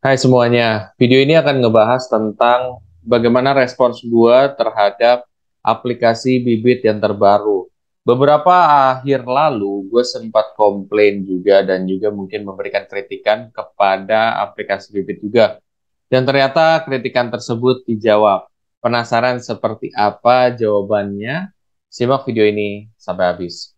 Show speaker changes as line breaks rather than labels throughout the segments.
Hai semuanya, video ini akan ngebahas tentang bagaimana respons gua terhadap aplikasi bibit yang terbaru. Beberapa akhir lalu, gue sempat komplain juga dan juga mungkin memberikan kritikan kepada aplikasi bibit juga. Dan ternyata kritikan tersebut dijawab. Penasaran seperti apa jawabannya? Simak video ini sampai habis.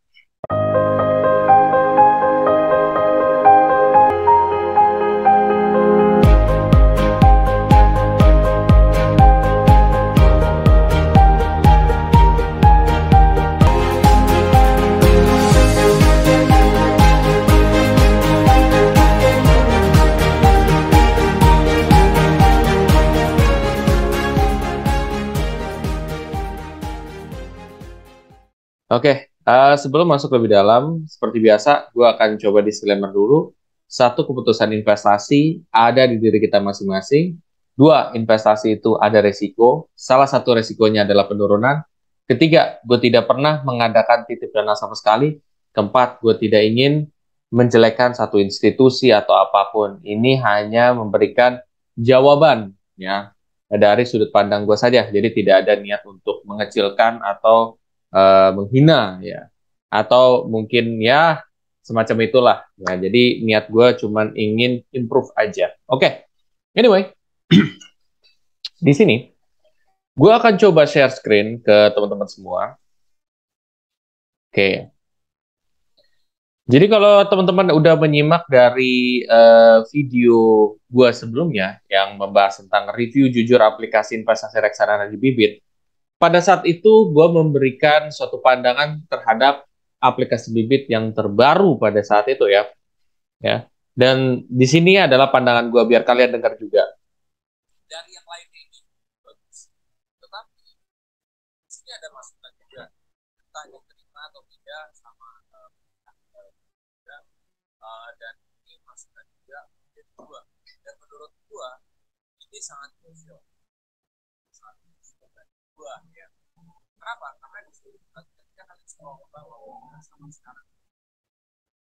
Oke, sebelum masuk lebih dalam, seperti biasa, gue akan coba disclaimer dulu. Satu, keputusan investasi ada di diri kita masing-masing. Dua, investasi itu ada resiko. Salah satu resikonya adalah penurunan. Ketiga, gue tidak pernah mengadakan titip dana sama sekali. Keempat, gue tidak ingin menjelekkan satu institusi atau apapun. Ini hanya memberikan jawaban ya dari sudut pandang gue saja. Jadi tidak ada niat untuk mengecilkan atau menghina ya atau mungkin ya semacam itulah ya, jadi niat gue cuman ingin improve aja. Oke. Anyway, di sini gue akan coba share screen ke teman-teman semua. Oke, jadi kalau teman-teman udah menyimak dari video gue sebelumnya yang membahas tentang review jujur aplikasi investasi reksadana di Bibit, pada saat itu gue memberikan suatu pandangan terhadap aplikasi Bibit yang terbaru pada saat itu ya. Dan di sini adalah pandangan gue biar kalian dengar juga. Dari yang lainnya ini bagus, tetapi di sini ada masukan juga, entah diterima atau tidak sama dan ini masukan juga dari dua. Dan menurut gue ini sangat krusial, sangat krusial dari dua ya. Kenapa? Karena di sini ketika kalian scroll ke bawah sama sekarang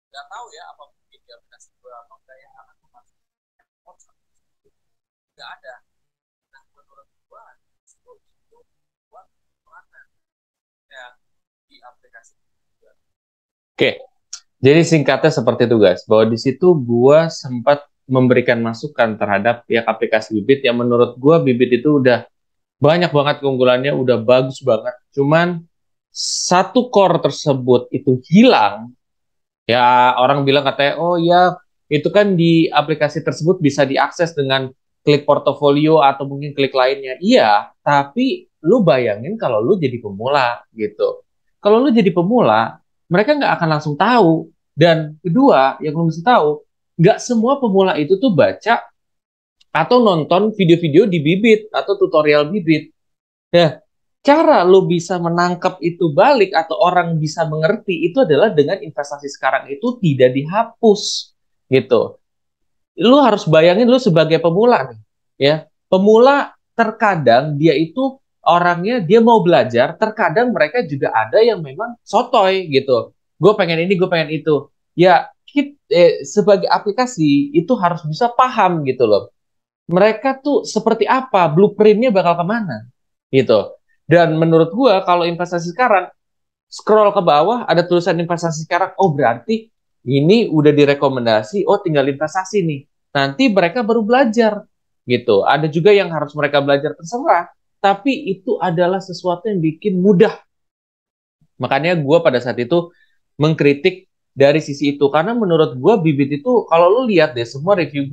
nggak tahu ya apa mungkin di aplikasi gue atau enggak yang akan memasukkan nggak ada. Nah menurut gue itu buat mana ya di aplikasi gue. Oke, jadi singkatnya seperti itu guys, bahwa di situ gue sempat memberikan masukan terhadap pihak aplikasi Bibit yang menurut gue Bibit itu udah banyak banget keunggulannya, udah bagus banget. Cuman satu core tersebut itu hilang. Ya, orang bilang katanya, oh ya, itu kan di aplikasi tersebut bisa diakses dengan klik portofolio atau mungkin klik lainnya. Iya, tapi lu bayangin kalau lu jadi pemula gitu. Kalau lu jadi pemula, mereka nggak akan langsung tahu. Dan kedua, yang lu mesti tahu, nggak semua pemula itu tuh baca atau nonton video-video di Bibit atau tutorial Bibit. Nah, cara lo bisa menangkap itu balik atau orang bisa mengerti itu adalah dengan investasi sekarang itu tidak dihapus gitu. Lo harus bayangin lo sebagai pemula nih, ya. Pemula terkadang dia itu orangnya dia mau belajar, terkadang mereka juga ada yang memang sotoy gitu. Gue pengen ini, gue pengen itu. Ya, sebagai aplikasi itu harus bisa paham gitu loh. Mereka tuh seperti apa, blueprintnya bakal kemana gitu. Dan menurut gua kalau investasi sekarang scroll ke bawah ada tulisan investasi sekarang, oh berarti ini udah direkomendasi, oh tinggal investasi nih. Nanti mereka baru belajar gitu. Ada juga yang harus mereka belajar terserah, tapi itu adalah sesuatu yang bikin mudah. Makanya gua pada saat itu mengkritik dari sisi itu karena menurut gua Bibit itu kalau lu lihat deh semua review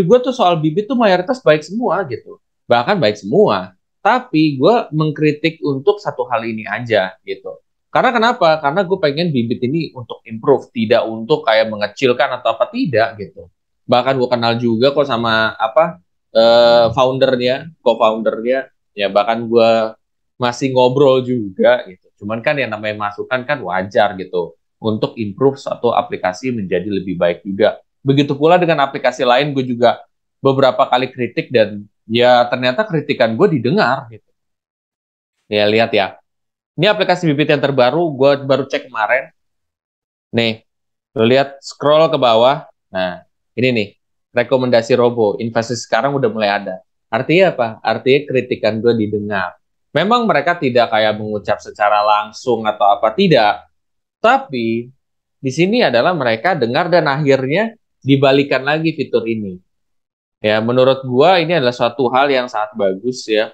gua tuh soal Bibit tuh mayoritas baik semua gitu, bahkan baik semua. Tapi gue mengkritik untuk satu hal ini aja gitu. Karena kenapa? Karena gue pengen Bibit ini untuk improve, tidak untuk kayak mengecilkan atau apa tidak gitu. Bahkan gue kenal juga kok sama apa foundernya, co-foundernya, ya bahkan gue masih ngobrol juga gitu. Cuman kan yang namanya masukan kan wajar gitu untuk improve suatu aplikasi menjadi lebih baik juga. Begitu pula dengan aplikasi lain gue juga beberapa kali kritik dan ya ternyata kritikan gue didengar gitu. Ya lihat ya. Ini aplikasi Bibit yang terbaru, gue baru cek kemarin. Nih, lo lihat scroll ke bawah. Nah, ini nih
rekomendasi robo, investasi sekarang udah mulai ada. Artinya apa? Artinya kritikan gue didengar. Memang mereka tidak kayak mengucap secara langsung atau apa, tidak. Tapi di sini adalah mereka dengar dan akhirnya dibalikan lagi fitur ini. Ya, menurut gua ini adalah suatu hal yang sangat bagus ya.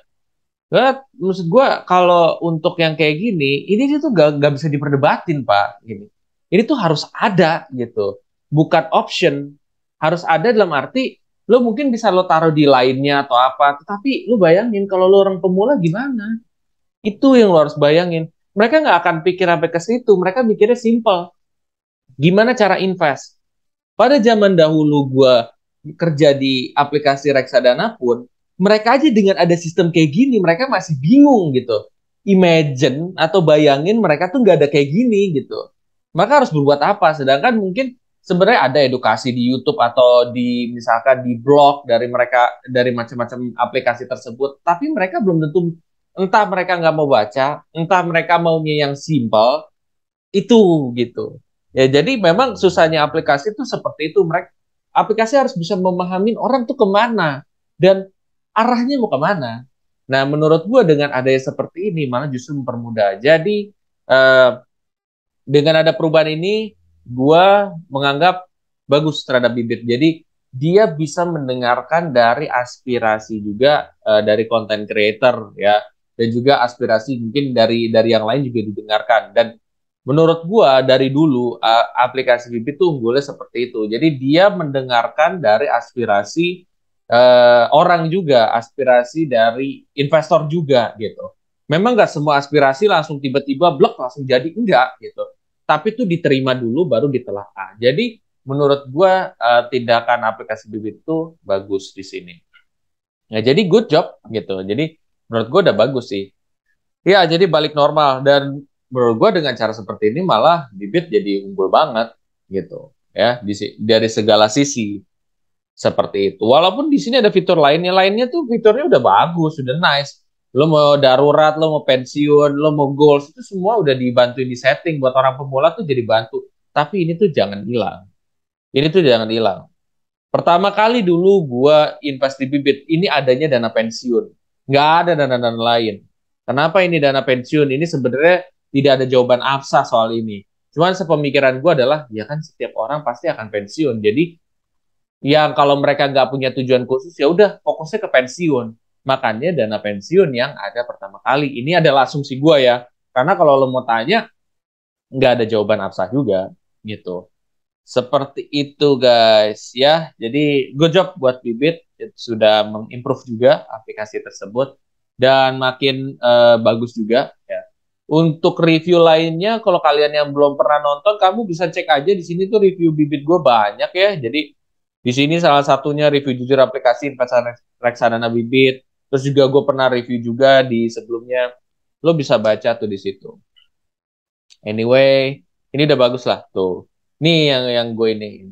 Maksud gua kalau untuk yang kayak gini, ini tuh gak bisa diperdebatin, Pak. Gini. Ini tuh harus ada gitu. Bukan option. Harus ada dalam arti lo mungkin bisa lo taruh di lainnya atau apa, tetapi lo bayangin kalau lo orang pemula gimana? Itu yang lo harus bayangin. Mereka nggak akan pikir sampai ke situ. Mereka mikirnya simple. Gimana cara invest? Pada zaman dahulu gue kerja di aplikasi reksadana pun, mereka aja dengan ada sistem kayak gini, mereka masih bingung gitu. Imagine atau bayangin mereka tuh nggak ada kayak gini gitu. Maka harus berbuat apa? Sedangkan mungkin sebenarnya ada edukasi di YouTube atau di misalkan di blog dari mereka dari macam-macam aplikasi tersebut, tapi mereka belum tentu entah mereka nggak mau baca, entah mereka maunya yang simple, itu gitu. Ya jadi memang susahnya aplikasi itu seperti itu. Mereka aplikasi harus bisa memahami orang tuh kemana dan arahnya mau kemana. Nah menurut gue dengan adanya seperti ini malah justru mempermudah. Jadi eh, dengan ada perubahan ini gue menganggap bagus terhadap bibit. Jadi dia bisa mendengarkan dari aspirasi juga dari content creator ya dan juga aspirasi mungkin dari yang lain juga didengarkan dan menurut gua dari dulu aplikasi Bibit tuh unggulnya seperti itu. Jadi dia mendengarkan dari aspirasi orang juga, aspirasi dari investor juga gitu. Memang nggak semua aspirasi langsung tiba-tiba blok langsung jadi enggak gitu. Tapi itu diterima dulu baru ditelaah. Jadi menurut gua tindakan aplikasi Bibit itu bagus di sini. Ya jadi good job gitu. Jadi menurut gua udah bagus sih. Ya, jadi balik normal dan menurut gue dengan cara seperti ini malah bibit jadi unggul banget gitu ya dari segala sisi seperti itu. Walaupun di sini ada fitur lainnya tuh fiturnya udah bagus, udah nice. Lo mau darurat, lo mau pensiun, lo mau goals itu semua udah dibantuin di setting buat orang pemula tuh jadi bantu. Tapi ini tuh jangan hilang. Ini tuh jangan hilang. Pertama kali dulu gua invest di bibit, ini adanya dana pensiun. Nggak ada dana-dana lain. Kenapa ini dana pensiun? Ini sebenarnya tidak ada jawaban absah soal ini. Cuman sepemikiran gua adalah, ya kan setiap orang pasti akan pensiun. Jadi, yang kalau mereka nggak punya tujuan khusus, ya udah fokusnya ke pensiun. Makanya dana pensiun yang ada pertama kali. Ini adalah asumsi gua ya. Karena kalau lo mau tanya, nggak ada jawaban absah juga. Gitu. Seperti itu guys ya. Jadi good job buat Bibit sudah mengimprove juga aplikasi tersebut dan makin bagus juga ya. Untuk review lainnya kalau kalian yang belum pernah nonton kamu bisa cek aja di sini tuh review Bibit gue banyak ya. Jadi di sini salah satunya review jujur aplikasi investasi reksadana Bibit. Terus juga gue pernah review juga di sebelumnya. Lo bisa baca tuh di situ. Anyway, ini udah bagus lah tuh. Ini yang gue ini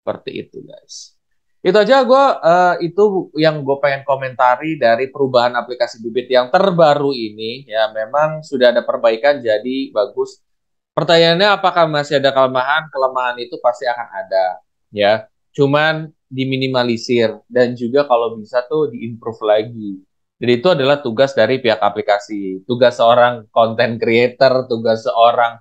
seperti itu guys. Itu aja gue itu yang gue pengen komentari dari perubahan aplikasi Bibit yang terbaru ini. Ya memang sudah ada perbaikan jadi bagus. Pertanyaannya apakah masih ada kelemahan? Kelemahan itu pasti akan ada. Ya, cuman diminimalisir dan juga kalau bisa tuh diimprove lagi. Jadi itu adalah tugas dari pihak aplikasi, tugas seorang content creator, tugas seorang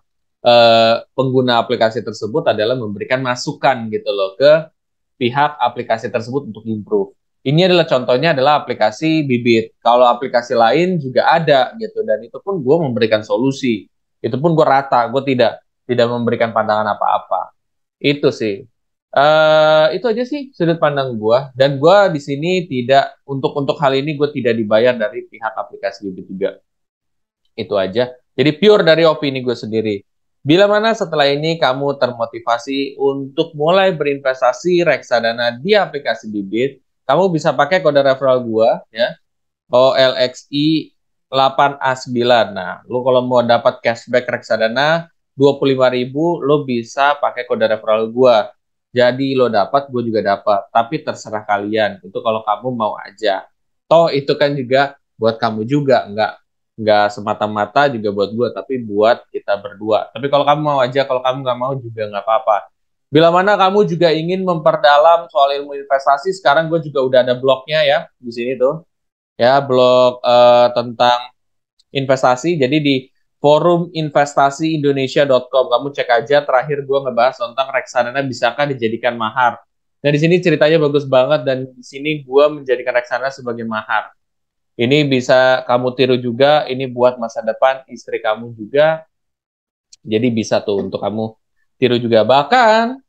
pengguna aplikasi tersebut adalah memberikan masukan gitu loh ke pihak aplikasi tersebut untuk improve. Ini adalah contohnya adalah aplikasi Bibit. Kalau aplikasi lain juga ada gitu dan itu pun gue memberikan solusi. Itu pun gue rata, gue tidak memberikan pandangan apa-apa. Itu sih. Itu aja sih sudut pandang gue dan gue di sini tidak untuk hal ini gue tidak dibayar dari pihak aplikasi Bibit juga. Itu aja. Jadi pure dari opini gue sendiri. Bila mana setelah ini kamu termotivasi untuk mulai berinvestasi reksadana di aplikasi Bibit, kamu bisa pakai kode referral gue ya. OLXI 8A9. Nah, lu kalau mau dapat cashback reksadana 25.000, lo bisa pakai kode referral gua. Jadi lo dapat, gue juga dapat. Tapi terserah kalian. Itu kalau kamu mau aja. Toh itu kan juga buat kamu juga, nggak semata-mata juga buat gue, tapi buat kita berdua. Tapi kalau kamu mau aja, kalau kamu nggak mau juga nggak apa-apa. Bila mana kamu juga ingin memperdalam soal ilmu investasi, sekarang gue juga udah ada blognya ya di sini tuh, ya blog tentang investasi. Jadi di foruminvestasiindonesia.com kamu cek aja. Terakhir gue ngebahas tentang reksadana bisakah dijadikan mahar. Nah di sini ceritanya bagus banget dan di sini gue menjadikan reksadana sebagai mahar. Ini bisa kamu tiru juga. Ini buat masa depan istri kamu juga. Jadi bisa tuh untuk kamu tiru juga. Bahkan,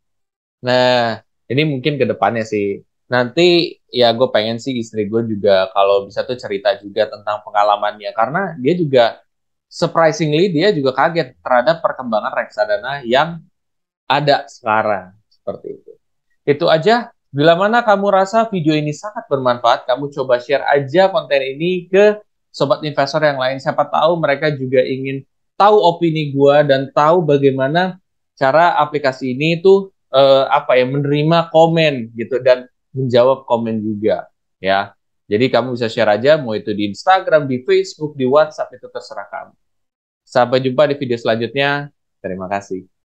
nah ini mungkin ke depannya sih. Nanti ya gue pengen sih istri gue juga kalau bisa tuh cerita juga tentang pengalamannya. Karena dia juga surprisingly dia juga kaget terhadap perkembangan reksadana yang ada sekarang. Seperti itu. Itu aja. Bila mana kamu rasa video ini sangat bermanfaat, kamu coba share aja konten ini ke sobat investor yang lain. Siapa tahu mereka juga ingin tahu opini gua dan tahu bagaimana cara aplikasi ini tuh apa ya menerima komen gitu dan menjawab komen juga ya. Jadi kamu bisa share aja mau itu di Instagram, di Facebook, di WhatsApp itu terserah kamu. Sampai jumpa di video selanjutnya. Terima kasih.